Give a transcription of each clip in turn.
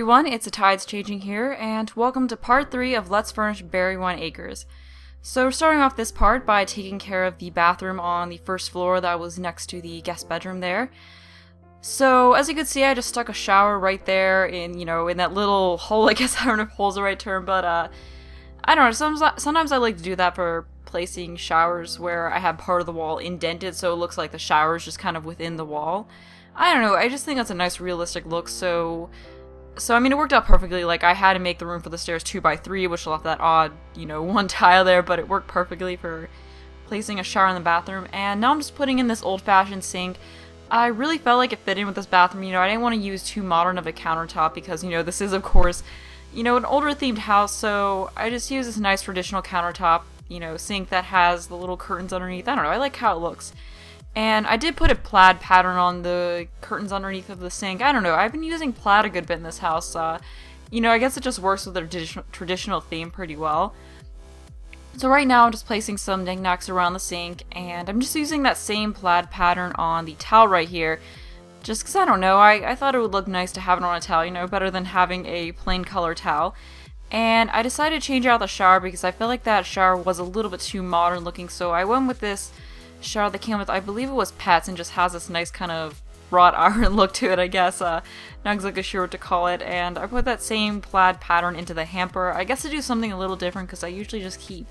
everyone, it's the Tides Changing here, and welcome to part 3 of Let's Furnish Berrywine Acres. So we're starting off this part by taking care of the bathroom on the first floor that was next to the guest bedroom there. So as you can see, I just stuck a shower right there in that little hole. I guess I don't know if hole's the right term, but I don't know, sometimes I like to do that for placing showers where I have part of the wall indented so it looks like the shower is just kind of within the wall. I don't know, I just think that's a nice realistic look, so I mean, it worked out perfectly. Like, I had to make the room for the stairs 2x3, which left that odd, one tile there, but it worked perfectly for placing a shower in the bathroom. And now I'm just putting in this old-fashioned sink. I really felt like it fit in with this bathroom. I didn't want to use too modern of a countertop because, this is, of course, an older-themed house, so I just use this nice traditional countertop, sink that has the little curtains underneath. I don't know, I like how it looks. And I did put a plaid pattern on the curtains underneath of the sink. I don't know, I've been using plaid a good bit in this house. I guess it just works with the traditional theme pretty well. So right now I'm just placing some knickknacks around the sink, and I'm just using that same plaid pattern on the towel right here. Just because, I don't know, I thought it would look nice to have it on a towel, better than having a plain color towel. And I decided to change out the shower because I felt like that shower was a little bit too modern looking, so I went with this shower that came with, I believe it was Pets, and just has this nice kind of wrought iron look to it, I guess. Not exactly sure what to call it. And I put that same plaid pattern into the hamper. I guess to do something a little different because I usually just keep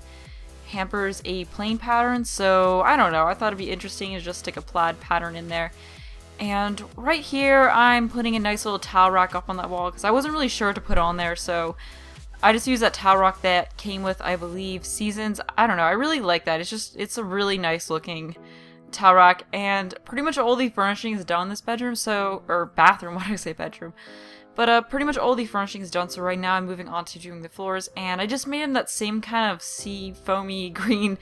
hampers a plain pattern, so I don't know. I thought it'd be interesting to just stick a plaid pattern in there. And right here, I'm putting a nice little towel rack up on that wall because I wasn't really sure what to put on there, so I just used that towel rack that came with, I believe, Seasons. I don't know, I really like that. It's a really nice looking towel rack, and pretty much all the furnishing is done in this bedroom, or bathroom, why did I say bedroom? But pretty much all the furnishing is done, so right now I'm moving on to doing the floors, and I just made them that same kind of sea foamy green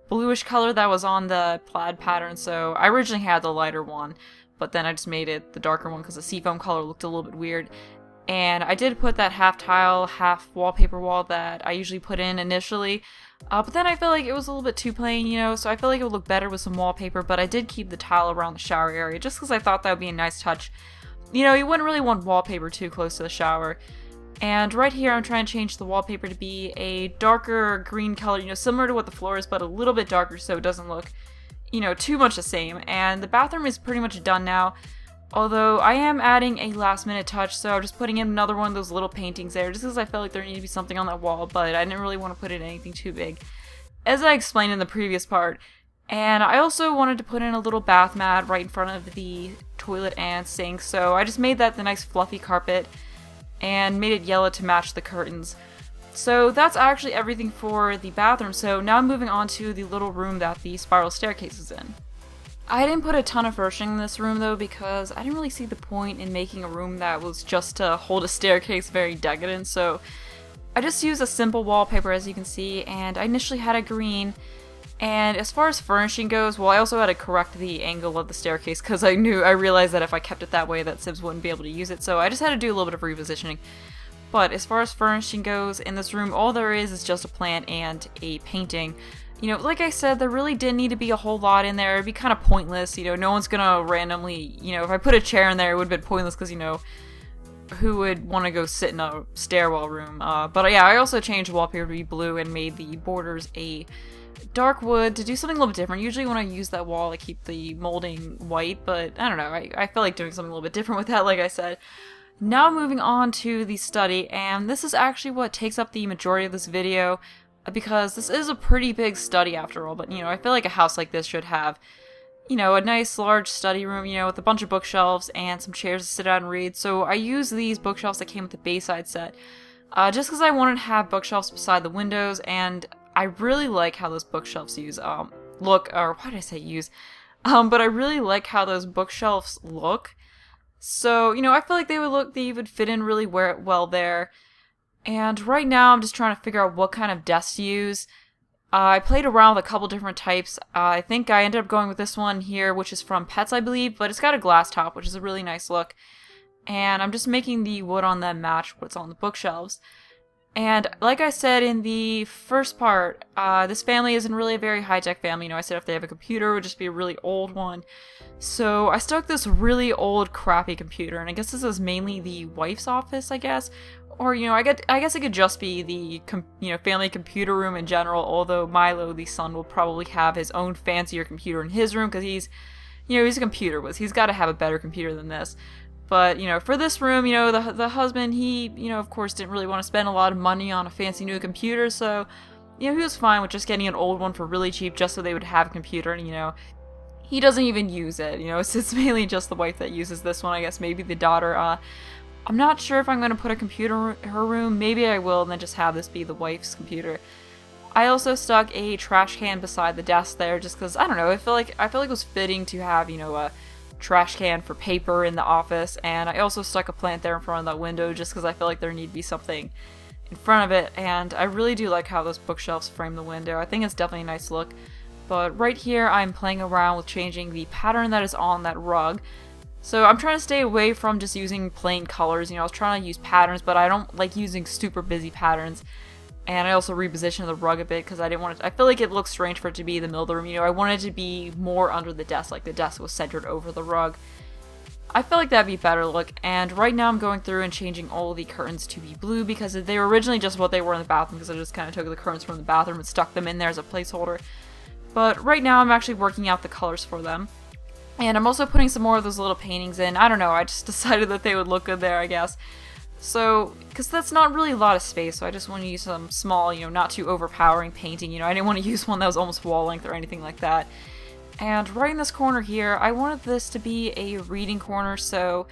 bluish color that was on the plaid pattern. So I originally had the lighter one, but then I just made it the darker one because the seafoam color looked a little bit weird. And I did put that half tile, half wallpaper wall that I usually put in initially. But then I felt like it was a little bit too plain, so I felt like it would look better with some wallpaper, but I did keep the tile around the shower area just because I thought that would be a nice touch. You wouldn't really want wallpaper too close to the shower. And right here I'm trying to change the wallpaper to be a darker green color, similar to what the floor is, but a little bit darker so it doesn't look, too much the same. And the bathroom is pretty much done now. Although I am adding a last minute touch, so I'm just putting in another one of those little paintings there, just because I felt like there needed to be something on that wall, but I didn't really want to put in anything too big, as I explained in the previous part. And I also wanted to put in a little bath mat right in front of the toilet and sink, so I just made that the nice fluffy carpet, and made it yellow to match the curtains. So that's actually everything for the bathroom, so now I'm moving on to the little room that the spiral staircase is in. I didn't put a ton of furnishing in this room though because I didn't really see the point in making a room that was just to hold a staircase very decadent, so I just used a simple wallpaper as you can see, and I initially had a green. And as far as furnishing goes, well, I also had to correct the angle of the staircase because I realized that if I kept it that way that Sims wouldn't be able to use it, so I just had to do a little bit of repositioning. But as far as furnishing goes, in this room all there is just a plant and a painting. Like I said, there really didn't need to be a whole lot in there. It'd be kind of pointless, no one's gonna randomly, if I put a chair in there, it would have been pointless because, who would want to go sit in a stairwell room? But yeah, I also changed the wallpaper to be blue and made the borders a dark wood to do something a little bit different. Usually when I use that wall, I keep the molding white, but I don't know, I feel like doing something a little bit different with that, like I said. Now moving on to the study, and this is actually what takes up the majority of this video, because this is a pretty big study after all, but I feel like a house like this should have, a nice large study room, with a bunch of bookshelves and some chairs to sit down and read. So I used these bookshelves that came with the Bayside set, just because I wanted to have bookshelves beside the windows, and I really like how those bookshelves look, or why did I say use? But I really like how those bookshelves look. So, I feel like they would fit in really well there. And right now I'm just trying to figure out what kind of desk to use. I played around with a couple different types. I think I ended up going with this one here, which is from Pets, I believe, but it's got a glass top, which is a really nice look. And I'm just making the wood on them match what's on the bookshelves. And like I said in the first part, this family isn't really a very high-tech family. You know, I said if they have a computer, it would just be a really old one. So I stuck this really old, crappy computer, and I guess this is mainly the wife's office, I guess. Or, you know, I guess it could just be the, family computer room in general, although Milo, the son, will probably have his own fancier computer in his room, because he's a computer whiz. He's got to have a better computer than this. But, for this room, the husband, he, of course didn't really want to spend a lot of money on a fancy new computer, so, he was fine with just getting an old one for really cheap just so they would have a computer, and, he doesn't even use it, it's mainly just the wife that uses this one, I guess, maybe the daughter. I'm not sure if I'm going to put a computer in her room, maybe I will, and then just have this be the wife's computer. I also stuck a trash can beside the desk there, just because, I don't know, I feel like it was fitting to have, a trash can for paper in the office, and I also stuck a plant there in front of that window just because I feel like there need to be something in front of it, and I really do like how those bookshelves frame the window. I think it's definitely a nice look. But right here I'm playing around with changing the pattern that is on that rug. So I'm trying to stay away from just using plain colors. I was trying to use patterns, but I don't like using super busy patterns. And I also repositioned the rug a bit because I didn't want it. I feel like it looks strange for it to be in the middle of the room. I wanted it to be more under the desk, like the desk was centered over the rug. I feel like that'd be a better look. And right now I'm going through and changing all the curtains to be blue because they were originally just what they were in the bathroom, because I just kind of took the curtains from the bathroom and stuck them in there as a placeholder. But right now I'm actually working out the colors for them. And I'm also putting some more of those little paintings in. I don't know, I just decided that they would look good there, I guess. So, because that's not really a lot of space, so I just want to use some small, not too overpowering painting. I didn't want to use one that was almost wall length or anything like that. And right in this corner here, I wanted this to be a reading corner, so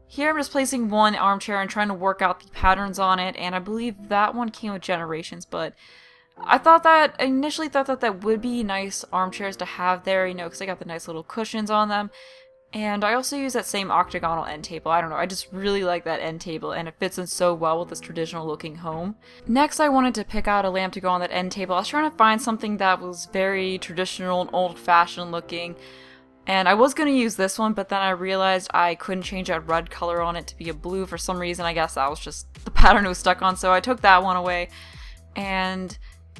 here I'm just placing one armchair and trying to work out the patterns on it, and I believe that one came with Generations, but I initially thought that would be nice armchairs to have there, because I got the nice little cushions on them. And I also use that same octagonal end table. I don't know, I just really like that end table, and it fits in so well with this traditional looking home. Next, I wanted to pick out a lamp to go on that end table. I was trying to find something that was very traditional and old-fashioned looking. And I was going to use this one, but then I realized I couldn't change that red color on it to be a blue for some reason. I guess that was just the pattern it was stuck on, so I took that one away. And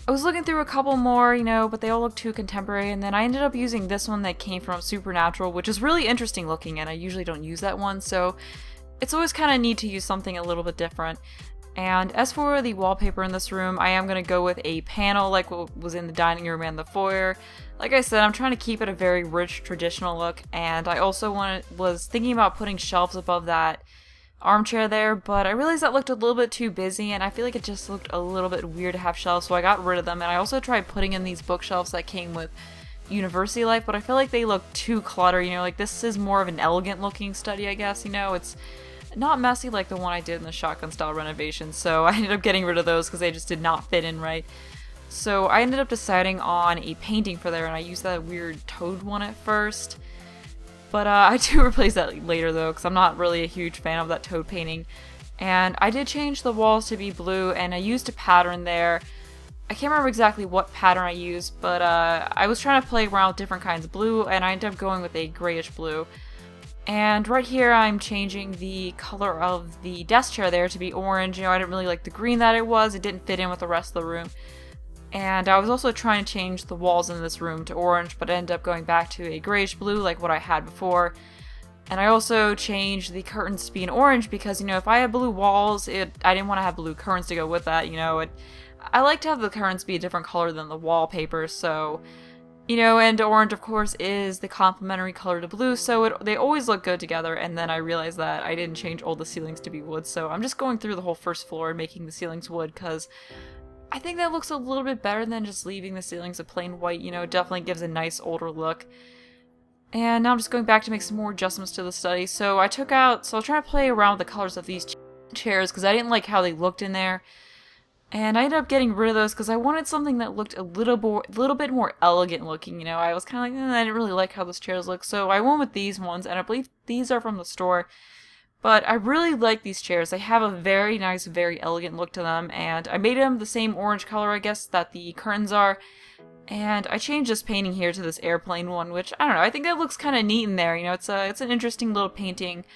I was looking through a couple more, but they all look too contemporary, and then I ended up using this one that came from Supernatural, which is really interesting looking, and I usually don't use that one, so it's always kind of neat to use something a little bit different. And as for the wallpaper in this room, I am going to go with a panel like what was in the dining room and the foyer. Like I said, I'm trying to keep it a very rich, traditional look, and I also was thinking about putting shelves above that armchair there, but I realized that looked a little bit too busy, and I feel like it just looked a little bit weird to have shelves, so I got rid of them. And I also tried putting in these bookshelves that came with University Life, but I feel like they look too cluttered, like this is more of an elegant looking study, I guess, it's not messy like the one I did in the shotgun style renovation, so I ended up getting rid of those because they just did not fit in right. So I ended up deciding on a painting for there, and I used that weird toad one at first. But I do replace that later though, because I'm not really a huge fan of that toad painting. And I did change the walls to be blue, and I used a pattern there. I can't remember exactly what pattern I used, but I was trying to play around with different kinds of blue, and I ended up going with a grayish blue. And right here I'm changing the color of the desk chair there to be orange. I didn't really like the green that it was. It didn't fit in with the rest of the room. And I was also trying to change the walls in this room to orange, but I ended up going back to a grayish blue like what I had before. And I also changed the curtains to be an orange because, if I had blue walls, I didn't want to have blue curtains to go with that, I like to have the curtains be a different color than the wallpaper, so, and orange, of course, is the complementary color to blue, so they always look good together. And then I realized that I didn't change all the ceilings to be wood, so I'm just going through the whole first floor and making the ceilings wood, because I think that looks a little bit better than just leaving the ceilings a plain white, it definitely gives a nice older look. And now I'm just going back to make some more adjustments to the study. So I was trying to play around with the colors of these chairs because I didn't like how they looked in there. And I ended up getting rid of those because I wanted something that looked a little bit more elegant looking, I was kind of like, I didn't really like how those chairs look. So I went with these ones, and I believe these are from the store. But I really like these chairs. They have a very nice, very elegant look to them, and I made them the same orange color, I guess, that the curtains are. And I changed this painting here to this airplane one, which, I don't know, I think that looks kind of neat in there. It's an interesting little painting.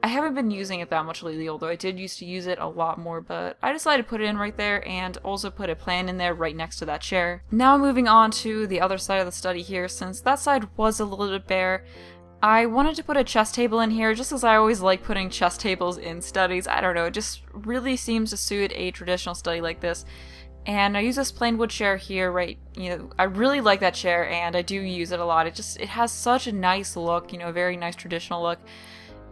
I haven't been using it that much lately, although I did used to use it a lot more, but I decided to put it in right there and also put a plant in there right next to that chair. Now moving on to the other side of the study here, since that side was a little bit bare, I wanted to put a chess table in here just as I always like putting chess tables in studies. I don't know, it just really seems to suit a traditional study like this. And I use this plain wood chair here, right, I really like that chair and I do use it a lot. It has such a nice look, a very nice traditional look.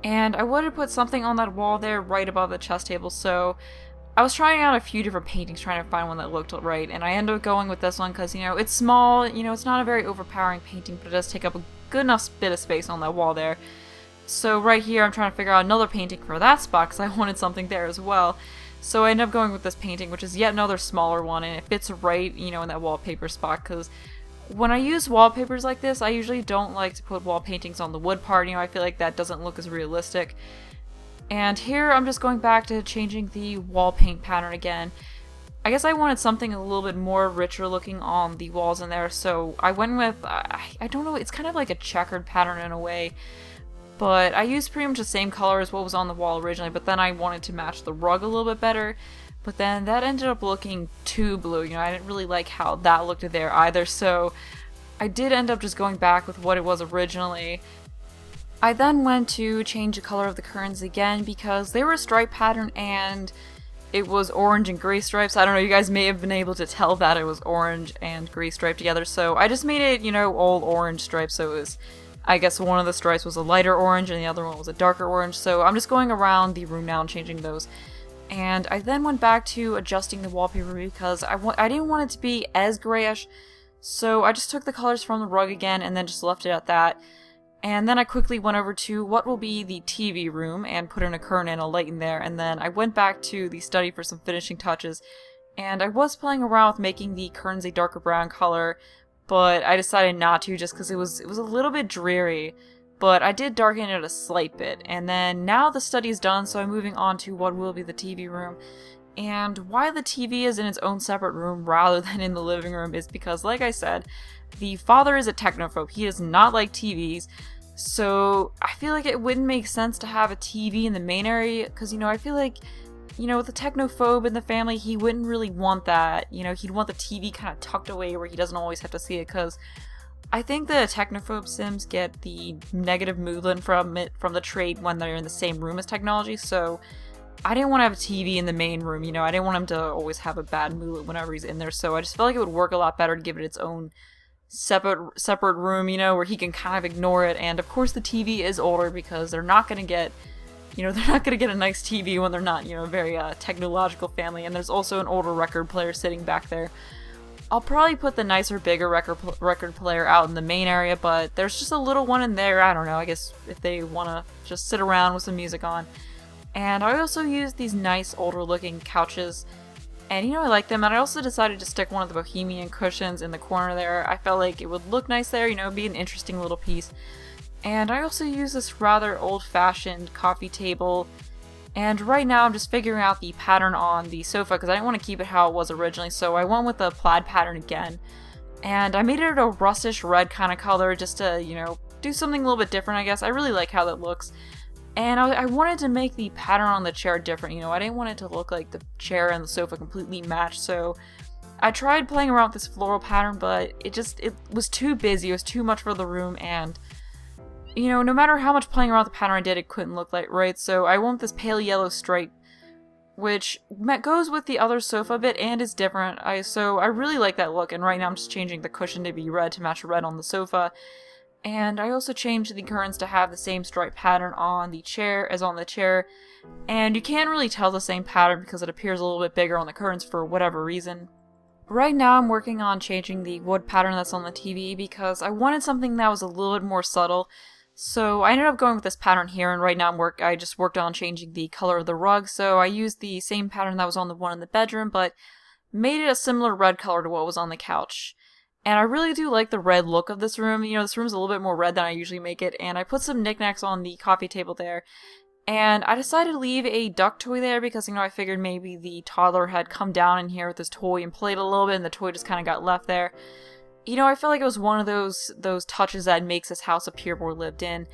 And I wanted to put something on that wall there right above the chess table, so I was trying out a few different paintings trying to find one that looked right, and I ended up going with this one because, it's small, it's not a very overpowering painting, but it does take up a good enough bit of space on that wall there. So right here I'm trying to figure out another painting for that spot because I wanted something there as well. So I ended up going with this painting, which is yet another smaller one, and it fits right, in that wallpaper spot, because when I use wallpapers like this, I usually don't like to put wall paintings on the wood part, I feel like that doesn't look as realistic. And here I'm just going back to changing the wall paint pattern again. I guess I wanted something a little bit more richer looking on the walls in there, so I went with, I don't know, it's kind of like a checkered pattern in a way. But I used pretty much the same color as what was on the wall originally, but then I wanted to match the rug a little bit better. But then that ended up looking too blue, I didn't really like how that looked there either, so I did end up just going back with what it was originally. I then went to change the color of the curtains again because they were a stripe pattern and it was orange and gray stripes. I don't know, you guys may have been able to tell that it was orange and gray striped together, so I just made it, all orange stripes, so it was, I guess one of the stripes was a lighter orange and the other one was a darker orange, so I'm just going around the room now and changing those. And I then went back to adjusting the wallpaper because I didn't want it to be as grayish, so I just took the colors from the rug again and then just left it at that. And then I quickly went over to what will be the TV room and put in a curtain and a light in there, and then I went back to the study for some finishing touches. And I was playing around with making the curtains a darker brown color, but I decided not to just because it was a little bit dreary. But I did darken it a slight bit, and then now the study is done, so I'm moving on to what will be the TV room. And why the TV is in its own separate room rather than in the living room is because, like I said, the father is a technophobe. He does not like TVs, so I feel like it wouldn't make sense to have a TV in the main area, because, I feel like, with the technophobe in the family, he wouldn't really want that. He'd want the TV kind of tucked away where he doesn't always have to see it, because I think the technophobe Sims get the negative moodlet from the trait when they're in the same room as technology, so I didn't want to have a TV in the main room, I didn't want him to always have a bad moodlet whenever he's in there, so I just felt like it would work a lot better to give it its own separate room, where he can kind of ignore it. And of course the TV is older because they're not going to get, they're not going to get a nice TV when they're not, a very technological family, and there's also an older record player sitting back there. I'll probably put the nicer, bigger record player out in the main area, but there's just a little one in there, I don't know, I guess if they want to just sit around with some music on. And I also used these nice, older looking couches, and I like them, and I also decided to stick one of the bohemian cushions in the corner there. I felt like it would look nice there, be an interesting little piece. And I also used this rather old-fashioned coffee table. And right now I'm just figuring out the pattern on the sofa because I didn't want to keep it how it was originally, so I went with the plaid pattern again. And I made it a rustish red kind of color just to, do something a little bit different, I guess. I really like how that looks. And I wanted to make the pattern on the chair different, I didn't want it to look like the chair and the sofa completely matched, so I tried playing around with this floral pattern, but it was too busy, it was too much for the room, and no matter how much playing around with the pattern I did, it couldn't look like right, so I went with this pale yellow stripe, which goes with the other sofa a bit and is different, so I really like that look, and right now I'm just changing the cushion to be red to match red on the sofa. And I also changed the curtains to have the same stripe pattern on the chair as on the chair, and you can't really tell the same pattern because it appears a little bit bigger on the curtains for whatever reason. Right now I'm working on changing the wood pattern that's on the TV because I wanted something that was a little bit more subtle. So I ended up going with this pattern here, and right now I just worked on changing the color of the rug, so I used the same pattern that was on the one in the bedroom, but made it a similar red color to what was on the couch. And I really do like the red look of this room. This room's a little bit more red than I usually make it, and I put some knickknacks on the coffee table there. And I decided to leave a duck toy there because, I figured maybe the toddler had come down in here with this toy and played a little bit, and the toy just kind of got left there. I felt like it was one of those touches that makes this house appear more lived in.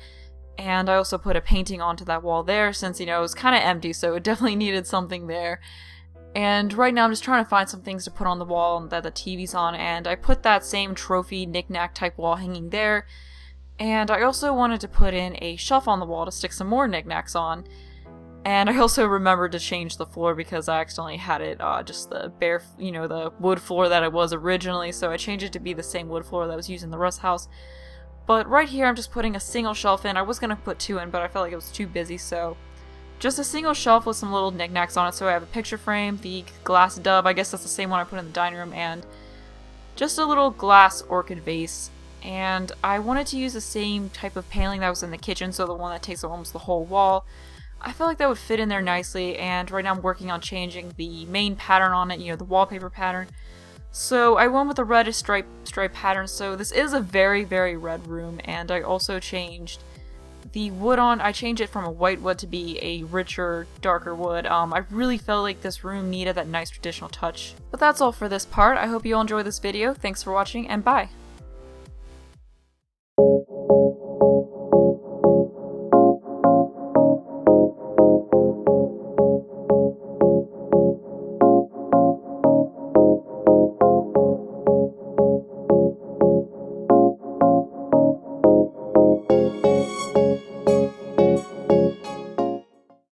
And I also put a painting onto that wall there since, you know, it was kind of empty, so it definitely needed something there. And right now I'm just trying to find some things to put on the wall that the TV's on, and I put that same trophy knick-knack type wall hanging there. And I also wanted to put in a shelf on the wall to stick some more knickknacks on. And I also remembered to change the floor because I accidentally had it just the bare, you know, the wood floor that it was originally, so I changed it to be the same wood floor that was used in the rest house. But right here I'm just putting a single shelf in. I was going to put two in, but I felt like it was too busy, so just a single shelf with some little knickknacks on it. So I have a picture frame, the glass dove, I guess that's the same one I put in the dining room, and just a little glass orchid vase. And I wanted to use the same type of paneling that was in the kitchen, so the one that takes up almost the whole wall. I feel like that would fit in there nicely, and right now I'm working on changing the main pattern on it, you know, the wallpaper pattern. So I went with the reddish stripe pattern, so this is a very, very red room, and I also changed the wood on. I changed it from a white wood to be a richer, darker wood. I really felt like this room needed that nice traditional touch. But that's all for this part. I hope you all enjoyed this video. Thanks for watching, and bye!